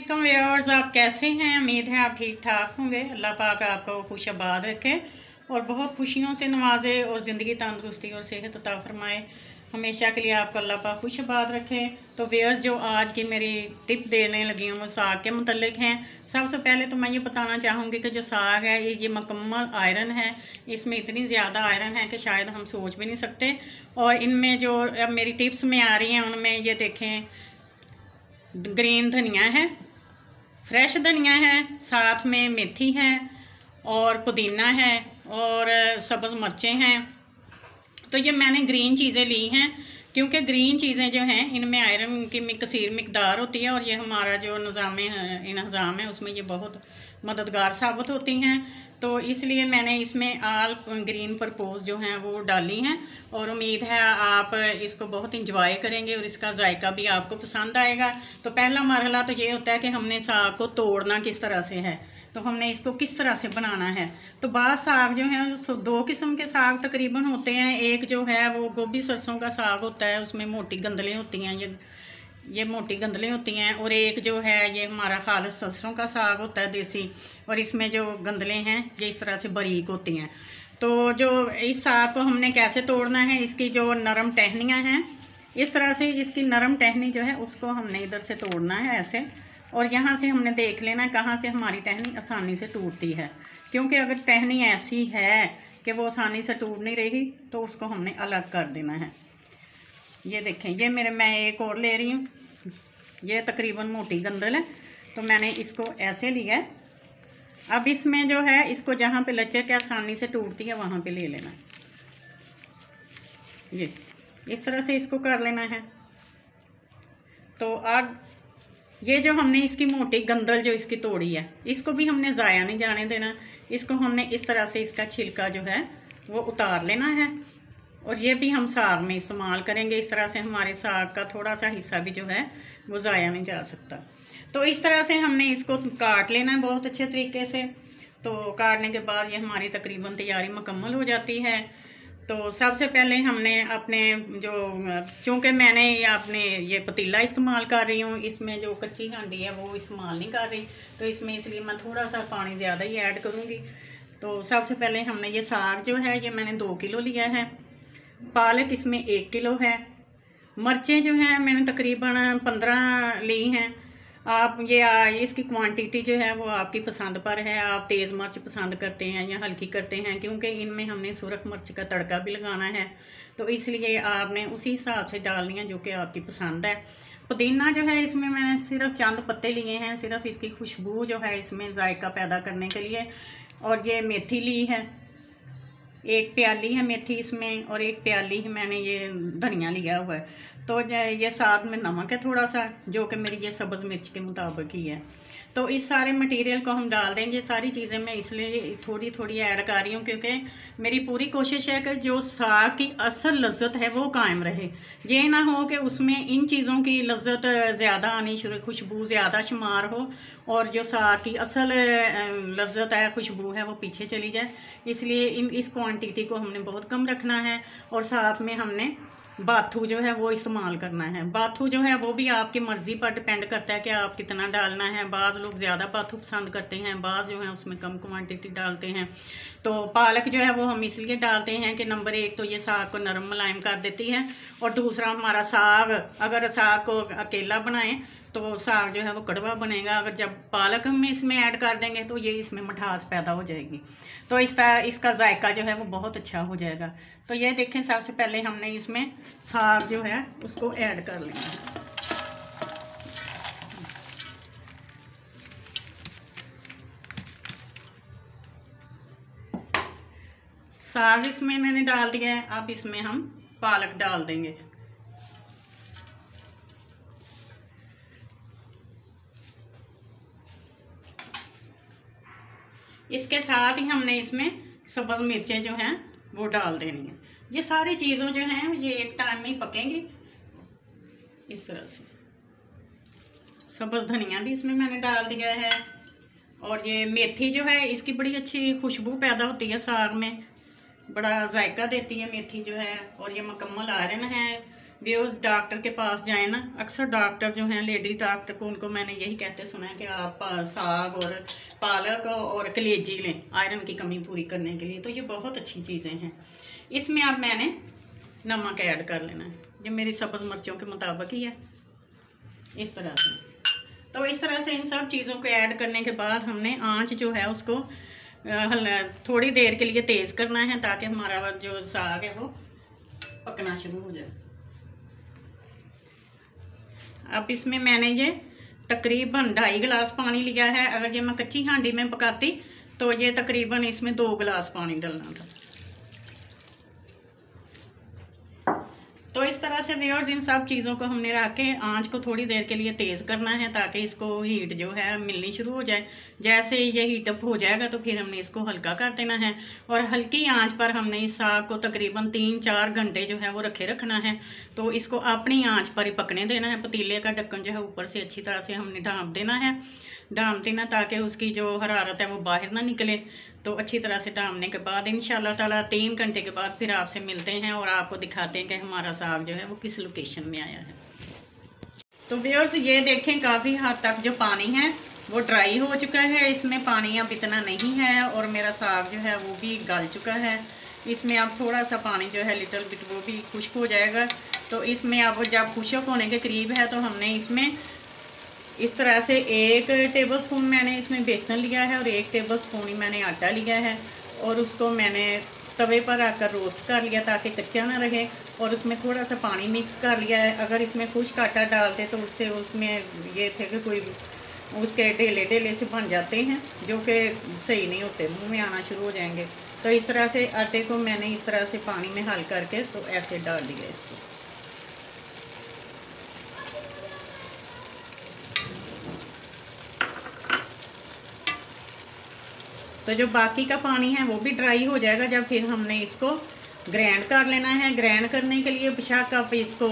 वालेकुम व्यूअर्स, आप कैसे हैं? उम्मीद है आप ठीक ठाक होंगे। अल्लाह पाक आपको खुश आबाद रखे और बहुत खुशियों से नवाजे और ज़िंदगी तंदुरुस्ती और सेहत अता फरमाए। हमेशा के लिए आपको अल्लाह पाक खुश आबाद रखे। तो व्यूअर्स, जो आज की मेरी टिप देने लगी हूँ वो साग के मुतल्लिक हैं। सबसे पहले तो मैं ये बताना चाहूँगी कि जो साग है ये मुकम्मल आयरन है। इसमें इतनी ज़्यादा आयरन है कि शायद हम सोच भी नहीं सकते। और इनमें जो अब मेरी टिप्स में आ रही हैं उनमें ये देखें, ग्रीन धनिया है, फ्रेश धनिया है, साथ में मेथी है और पुदीना है और सब्ज़ मिर्चें हैं। तो ये मैंने ग्रीन चीज़ें ली हैं क्योंकि ग्रीन चीज़ें जो हैं इनमें आयरन की कसीर मिकदार होती है और ये हमारा जो निज़ाम है उसमें ये बहुत मददगार साबित होती हैं। तो इसलिए मैंने इसमें आल ग्रीन परपोज जो हैं वो डाली हैं और उम्मीद है आप इसको बहुत इंजॉय करेंगे और इसका जायका भी आपको पसंद आएगा। तो पहला मरहला तो ये होता है कि हमने साग को तोड़ना किस तरह से है, तो हमने इसको किस तरह से बनाना है। तो बाद साग जो है दो किस्म के साग तकरीबन होते हैं। एक जो है वो गोभी सरसों का साग होता है, उसमें मोटी गंदलें होती हैं, ये मोटी गंदलें होती हैं। और एक जो है ये हमारा खालिस सरसों का साग होता है देसी, और इसमें जो गंदलें हैं ये इस तरह से बारीक होती हैं। तो जो इस साग को हमने कैसे तोड़ना है, इसकी जो नरम टहनियाँ हैं इस तरह से, इसकी नरम टहनी जो है उसको हमने इधर से तोड़ना है ऐसे, और यहाँ से हमने देख लेना है कहाँ से हमारी टहनी आसानी से टूटती है। क्योंकि अगर टहनी ऐसी है कि वो आसानी से टूट नहीं रही तो उसको हमने अलग कर देना है। ये देखें, ये मैं एक और ले रही हूँ, ये तकरीबन मोटी गंदल है तो मैंने इसको ऐसे लिया है। अब इसमें जो है इसको जहाँ पे लचक के आसानी से टूटती है वहाँ पे ले लेना, ये इस तरह से इसको कर लेना है। तो अब ये जो हमने इसकी मोटी गंदल जो इसकी तोड़ी है इसको भी हमने ज़ाया नहीं जाने देना। इसको हमने इस तरह से इसका छिलका जो है वो उतार लेना है और ये भी हम साग में इस्तेमाल करेंगे। इस तरह से हमारे साग का थोड़ा सा हिस्सा भी जो है वो ज़ाया नहीं जा सकता। तो इस तरह से हमने इसको काट लेना है बहुत अच्छे तरीके से। तो काटने के बाद ये हमारी तकरीबन तैयारी मुकम्मल हो जाती है। तो सबसे पहले हमने अपने जो, चूँकि मैंने ये पतीला इस्तेमाल कर रही हूँ, इसमें जो कच्ची हांडी है वो इस्तेमाल नहीं कर रही, तो इसमें इसलिए मैं थोड़ा सा पानी ज़्यादा ही ऐड करूँगी। तो सबसे पहले हमने ये साग जो है ये मैंने 2 किलो लिया है, पालक इसमें 1 किलो है, मिर्चें जो हैं मैंने तकरीबन 15 ली हैं। आप इसकी क्वांटिटी जो है वो आपकी पसंद पर है। आप तेज़ मिर्च पसंद करते हैं या हल्की करते हैं, क्योंकि इनमें हमने सुरख मिर्च का तड़का भी लगाना है, तो इसलिए आपने उसी हिसाब से डालनी है जो कि आपकी पसंद है। पुदीना जो है इसमें मैंने सिर्फ चंद पत्ते लिए हैं, सिर्फ इसकी खुशबू जो है इसमें जायका पैदा करने के लिए। और ये मेथी ली है, 1 प्याली है मेथी इसमें, और 1 प्याली ही मैंने ये धनिया लिया हुआ है। तो ये साथ में नमक है थोड़ा सा, जो कि मेरी ये सब्ज़ मिर्च के मुताबिक ही है। तो इस सारे मटेरियल को हम डाल देंगे। सारी चीज़ें मैं इसलिए थोड़ी थोड़ी ऐड कर रही हूँ क्योंकि मेरी पूरी कोशिश है कि जो साग की असल लज्जत है वो कायम रहे। ये ना हो कि उसमें इन चीज़ों की लज्जत ज़्यादा आनी शुरू, खुशबू ज़्यादा शुमार हो और जो साग की असल लज्जत है, खुशबू है, वो पीछे चली जाए। इसलिए इस क्वांटिटी को हमने बहुत कम रखना है। और साथ में हमने बाथू जो है वो इस्तेमाल करना है। बाथू जो है वो भी आपकी मर्ज़ी पर डिपेंड करता है कि आप कितना डालना है। बाज़ लोग ज़्यादा बाथू पसंद करते हैं, बाज़ जो है उसमें कम क्वांटिटी डालते हैं। तो पालक जो है वो हम इसलिए डालते हैं कि नंबर 1 तो ये साग को नरम मुलायम कर देती है, और दूसरा हमारा साग, अगर साग को अकेला बनाएं तो साग जो है वो कड़वा बनेगा। अगर जब पालक हम इसमें ऐड कर देंगे तो ये इसमें मिठास पैदा हो जाएगी, तो इसका जायका जो है वो बहुत अच्छा हो जाएगा। तो ये देखें, सबसे पहले हमने इसमें साग जो है उसको ऐड कर लेना है। साग इसमें मैंने डाल दिया है, अब इसमें हम पालक डाल देंगे। इसके साथ ही हमने इसमें सब्ज़ मिर्चें जो हैं वो डाल देनी है। ये सारी चीज़ों जो हैं ये एक टाइम में ही पकेंगी इस तरह से। सब्ज़ धनिया भी इसमें मैंने डाल दिया है, और ये मेथी जो है इसकी बड़ी अच्छी खुशबू पैदा होती है साग में, बड़ा जायका देती है मेथी जो है, और ये मुकम्मल आयरन है। व्यूअर्स डॉक्टर के पास जाए ना, अक्सर डॉक्टर जो हैं लेडीज डॉक्टर को, उनको मैंने यही कहते सुना है कि आप साग और पालक और कलेजी लें आयरन की कमी पूरी करने के लिए। तो ये बहुत अच्छी चीज़ें हैं। इसमें अब मैंने नमक ऐड कर लेना है, ये मेरी सब्ज़ मिर्चों के मुताबिक ही है, इस तरह से। तो इस तरह से इन सब चीज़ों को ऐड करने के बाद हमने आँच जो है उसको थोड़ी देर के लिए तेज़ करना है, ताकि हमारा जो साग है वो पकना शुरू हो जाए। अब इसमें मैंने ये तकरीबन 2.5 गिलास पानी लिया है। अगर ये मैं कच्ची हांडी में पकाती तो ये तकरीबन इसमें 2 गिलास पानी डालना था। तो इस तरह से व्यूअर्स इन सब चीज़ों को हमने रख के आँच को थोड़ी देर के लिए तेज़ करना है, ताकि इसको हीट जो है मिलनी शुरू हो जाए। जैसे ये हीट अप हो जाएगा तो फिर हमने इसको हल्का कर देना है, और हल्की आंच पर हमने इस साग को तकरीबन 3-4 घंटे जो है वो रखना है। तो इसको अपनी आंच पर ही पकने देना है। पतीले का ढक्कन जो है ऊपर से अच्छी तरह से हमने ढाँप देना ताकि उसकी जो हरारत है वो बाहर ना निकले। तो अच्छी तरह से ढाँपने के बाद इंशाल्लाह ताला 3 घंटे के बाद फिर आपसे मिलते हैं और आपको दिखाते हैं कि हमारा साग जो है वो किस लोकेशन में आया है। तो व्यूअर्स ये देखें, काफ़ी हद तक जो पानी है वो ड्राई हो चुका है, इसमें पानी अब इतना नहीं है, और मेरा साग जो है वो भी गल चुका है। इसमें अब थोड़ा सा पानी जो है लिटिल बिट वो भी खुश्क हो जाएगा। तो इसमें अब जब खुश्क होने के करीब है तो हमने इसमें इस तरह से 1 टेबलस्पून मैंने इसमें बेसन लिया है और 1 टेबलस्पून ही मैंने आटा लिया है, और उसको मैंने तवे पर रखकर रोस्ट कर लिया ताकि कच्चा ना रहे, और उसमें थोड़ा सा पानी मिक्स कर लिया है। अगर इसमें खुश्क आटा डालते तो उससे उसमें ये थे कि कोई उसके ढेले से बन जाते हैं जो कि सही नहीं होते, मुंह में आना शुरू हो जाएंगे। तो इस तरह से आटे को मैंने इस तरह से पानी में हल करके तो ऐसे डाल दिया इसको। तो जो बाकी का पानी है वो भी ड्राई हो जाएगा जब फिर हमने इसको ग्राइंड कर लेना है। ग्राइंड करने के लिए बेशक आप इसको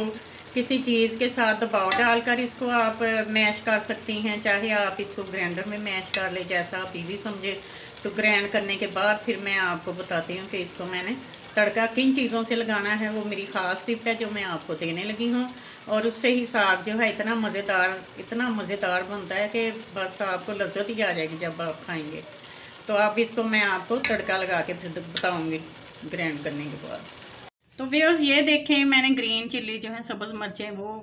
किसी चीज़ के साथ दबाव डालकर इसको आप मैश कर सकती हैं, चाहे आप इसको ग्राइंडर में मैश कर ले, जैसा आप इजी समझे। तो ग्राइंड करने के बाद फिर मैं आपको बताती हूँ कि इसको मैंने तड़का किन चीज़ों से लगाना है। वो मेरी ख़ास टिप है जो मैं आपको देने लगी हूँ, और उससे ही साग जो है इतना मज़ेदार बनता है कि बस आपको लज्जत ही आ जाएगी जब आप खाएँगे। तो अब इसको मैं आपको तड़का लगा के फिर बताऊँगी ग्राइंड करने के बाद। तो व्यूअर्स ये देखें, मैंने ग्रीन चिल्ली जो है सब्ज़ मिर्चें वो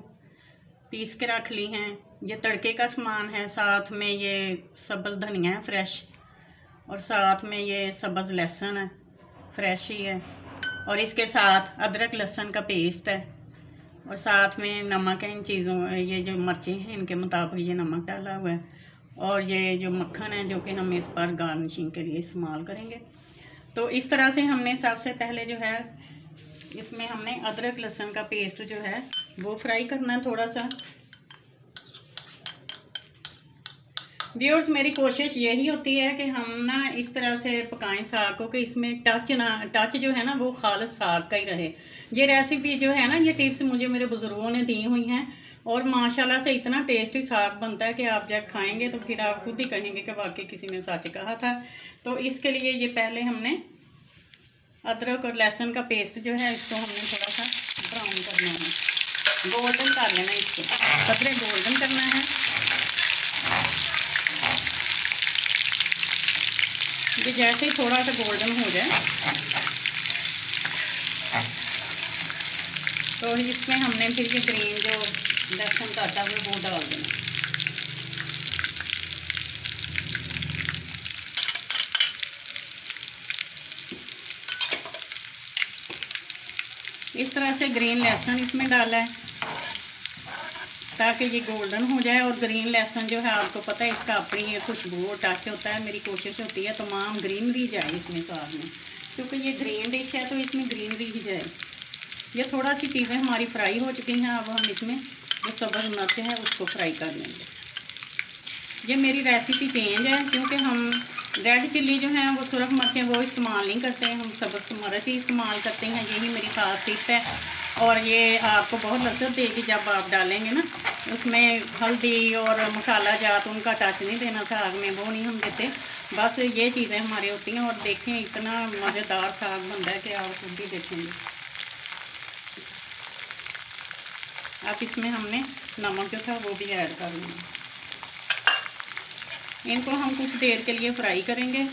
पीस के रख ली हैं। ये तड़के का सामान है, साथ में ये सब्ज़ धनिया है फ्रेश, और साथ में ये सब्ज़ लहसुन है फ्रेश ही है, और इसके साथ अदरक लहसुन का पेस्ट है, और साथ में नमक है। इन चीज़ों ये जो मिर्चें हैं इनके मुताबिक ये नमक डाला हुआ है, और ये जो मक्खन है जो कि हम इस पर गार्निशिंग के लिए इस्तेमाल करेंगे। तो इस तरह से हमने सबसे पहले जो है इसमें हमने अदरक लहसुन का पेस्ट जो है वो फ्राई करना है थोड़ा सा। व्यूअर्स मेरी कोशिश यही होती है कि हम ना इस तरह से पकाएं साग को कि इसमें टच जो है ना वो खालिस साग का ही रहे। ये रेसिपी जो है ना, ये टिप्स मुझे मेरे बुज़ुर्गों ने दी हुई हैं, और माशाल्लाह से इतना टेस्टी साग बनता है कि आप जब खाएंगे तो फिर आप खुद ही कहेंगे कि वाकई किसी ने सच कहा था। तो इसके लिए ये पहले हमने अदरक और लहसुन का पेस्ट जो है इसको हमने थोड़ा सा ब्राउन करना है, गोल्डन कर लेना है, इसको कतरे गोल्डन करना है। ये जैसे ही थोड़ा सा गोल्डन हो जाए तो इसमें हमने फिर ये ग्रीन जो लहसुन का आटा है वो डाल देना। इस तरह से ग्रीन लहसुन इसमें डाला है ताकि ये गोल्डन हो जाए। और ग्रीन लहसुन जो है आपको पता है इसका अपनी ये खुशबू और टच होता है। मेरी कोशिश होती है तमाम ग्रीनरी जाए इसमें साग में, क्योंकि ये ग्रीन डिश है तो इसमें ग्रीनरी ही जाए। ये थोड़ा सी चीज़ें हमारी फ्राई हो चुकी हैं, अब हम इसमें जो सब्ज़ मिर्च है उसको फ्राई कर लेंगे। ये मेरी रेसिपी चेंज है क्योंकि हम रेड चिल्ली जो है वो सुरख मिर्चें वो इस्तेमाल नहीं करते हैं, हम सब्ज़ मिर्च ही इस्तेमाल करते हैं। यही मेरी ख़ास टिप है, और ये आपको बहुत लज्जत देगी जब आप डालेंगे ना। उसमें हल्दी और मसाला जात उनका टच नहीं देना साग में, वो नहीं हम देते। बस ये चीज़ें हमारी होती हैं। और देखें इतना मज़ेदार साग बनता है कि आप खुद भी देखेंगे। अब इसमें हमने नमक जो था वो भी ऐड कर लेना। इनको हम कुछ देर के लिए फ्राई करेंगे।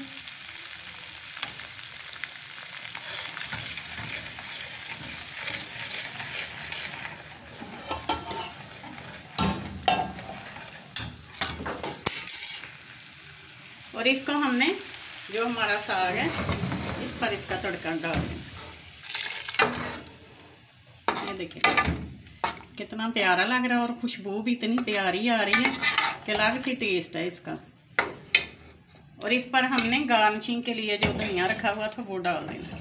और इसको हमने जो हमारा साग है इस पर इसका तड़का डाल दें। ये देखिए कितना प्यारा लग रहा है और खुशबू भी इतनी प्यारी आ रही है कि अलग सी टेस्ट है इसका। और इस पर हमने गार्निशिंग के लिए जो धनिया रखा हुआ था वो डाल देना।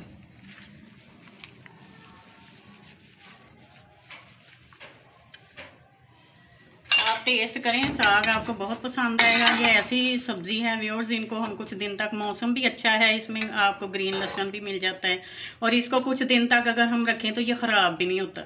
टेस्ट करें, साग आपको बहुत पसंद आएगा। ये ऐसी सब्ज़ी है व्यूअर्स, इनको हम कुछ दिन तक, मौसम भी अच्छा है, इसमें आपको ग्रीन लहसुन भी मिल जाता है और इसको कुछ दिन तक अगर हम रखें तो ये ख़राब भी नहीं होता।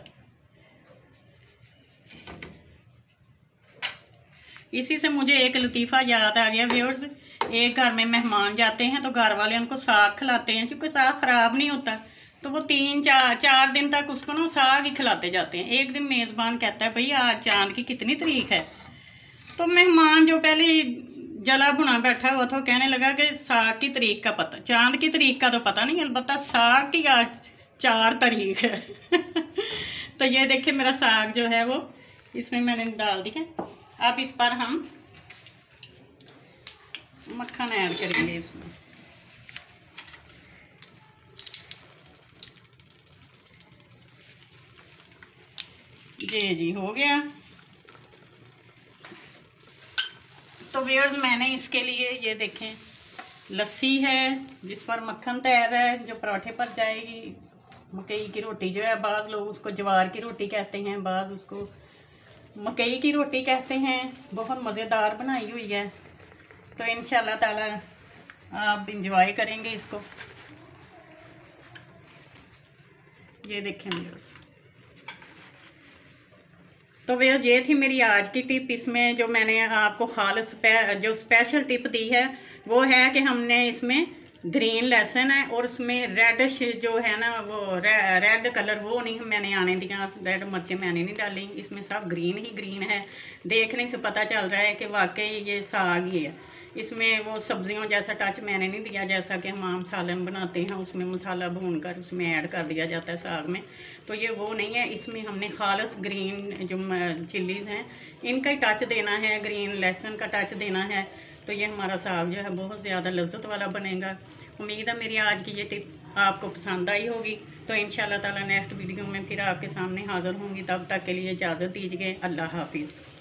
इसी से मुझे एक लतीफ़ा याद आ गया व्यूअर्स। एक घर में मेहमान जाते हैं तो घर वाले उनको साग खिलाते हैं, क्योंकि साग ख़राब नहीं होता, तो वो 3-4 दिन तक उसको ना साग ही खिलाते जाते हैं। एक दिन मेज़बान कहता है भाई आज चांद की कितनी तारीख है, तो मेहमान जो पहले जला भुना बैठा हुआ था कहने लगा कि साग की तारीख का पता, चांद की तारीख का तो पता नहीं, अलबत्ता साग की आज 4 तारीख है। तो ये देखिए मेरा साग जो है वो इसमें मैंने डाल दिया। अब इस पर हम मक्खन ऐड करेंगे इसमें। जी हो गया। तो व्यूअर्स मैंने इसके लिए ये देखें लस्सी है जिस पर मक्खन तैयार है, जो पराठे पर जाएगी। मकई की रोटी जो है, बाज़ लोग उसको ज्वार की रोटी कहते हैं, बाज़ उसको मकई की रोटी कहते हैं। बहुत मज़ेदार बनाई हुई है, तो इंशाल्लाह ताला आप इंजॉय करेंगे इसको। ये देखें व्यूअर्स, तो व्यूअर्स ये थी मेरी आज की टिप। इसमें जो मैंने आपको खालिस जो स्पेशल टिप दी है वो है कि हमने इसमें ग्रीन लहसुन है और उसमें रेडिश जो है ना वो रेड कलर वो नहीं मैंने आने दिया, रेड मिर्चें मैंने नहीं डाली, इसमें सब ग्रीन ही ग्रीन है। देखने से पता चल रहा है कि वाकई ये साग ही है। इसमें वो सब्जियों जैसा टच मैंने नहीं दिया, जैसा कि हम आम सालन बनाते हैं उसमें मसाला भून कर उसमें ऐड कर दिया जाता है साग में, तो ये वो नहीं है। इसमें हमने खालिस ग्रीन जो चिल्लीज़ हैं इनका ही टच देना है, ग्रीन लहसुन का टच देना है, तो ये हमारा साग जो है बहुत ज़्यादा लज्जत वाला बनेगा। उम्मीद है मेरी आज की ये टिप आपको पसंद आई होगी। तो इंशाल्लाह ताला नेक्स्ट वीडियो में फिर आपके सामने हाज़िर होंगी। तब तक के लिए इजाज़त दीजिए। अल्लाह हाफिज़।